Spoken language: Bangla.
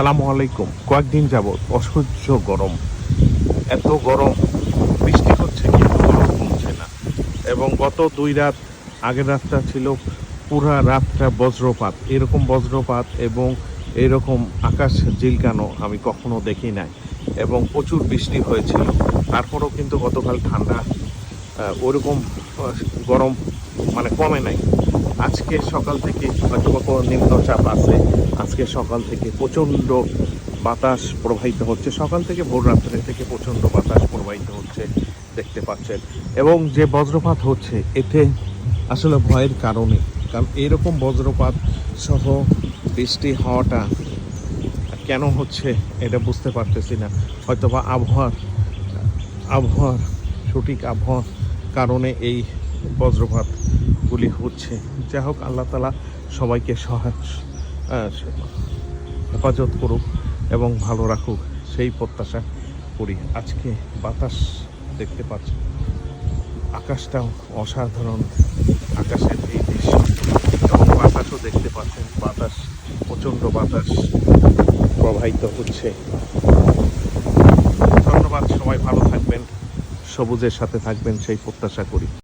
আসসালামু আলাইকুম। কয়েকদিন যাবৎ অসহ্য গরম, এত গরম, বৃষ্টি হচ্ছে কিন্তু গরম কমছে না। এবং গত 2 রাত, আগের রাতটা ছিল পুরা রাতটা বজ্রপাত। এরকম বজ্রপাত এবং এরকম আকাশ ঝিলকানো আমি কখনো দেখি নাই। এবং প্রচুর বৃষ্টি হয়েছিল, তারপরেও কিন্তু গতকাল ঠান্ডা ওরকম গরম মানে কমে নাই। আজকে সকাল থেকে হয়তো বা কোনো নিম্নচাপ আছে, আজকে সকাল থেকে প্রচণ্ড বাতাস প্রবাহিত হচ্ছে। সকাল থেকে ভোর রাত্রে থেকে প্রচণ্ড বাতাস প্রবাহিত হচ্ছে, দেখতে পাচ্ছেন। এবং যে বজ্রপাত হচ্ছে এতে আসলে ভয়ের কারণে, কারণ এরকম বজ্রপাত সহ বৃষ্টি হওয়াটা কেন হচ্ছে এটা বুঝতে পারতেছি না। হয়তোবা আবহাওয়ার সঠিক আবহাওয়ার কারণে এই বজ্রপাতগুলি হচ্ছে। যাই হোক, আল্লাহ তাআলা সবাইকে হেফাজত করুক এবং ভালো রাখুক, সেই প্রত্যাশা করি। আজকে বাতাস দেখতে পাচ্ছি, আকাশটাও অসাধারণ, আকাশের এই দৃশ্য এবং বাতাসও দেখতে পাচ্ছেন, বাতাস, প্রচণ্ড বাতাস প্রবাহিত হচ্ছে। ধন্যবাদ, সবাই ভালো থাকবেন, সবুজের সাথে থাকবেন সেই প্রত্যাশা করি।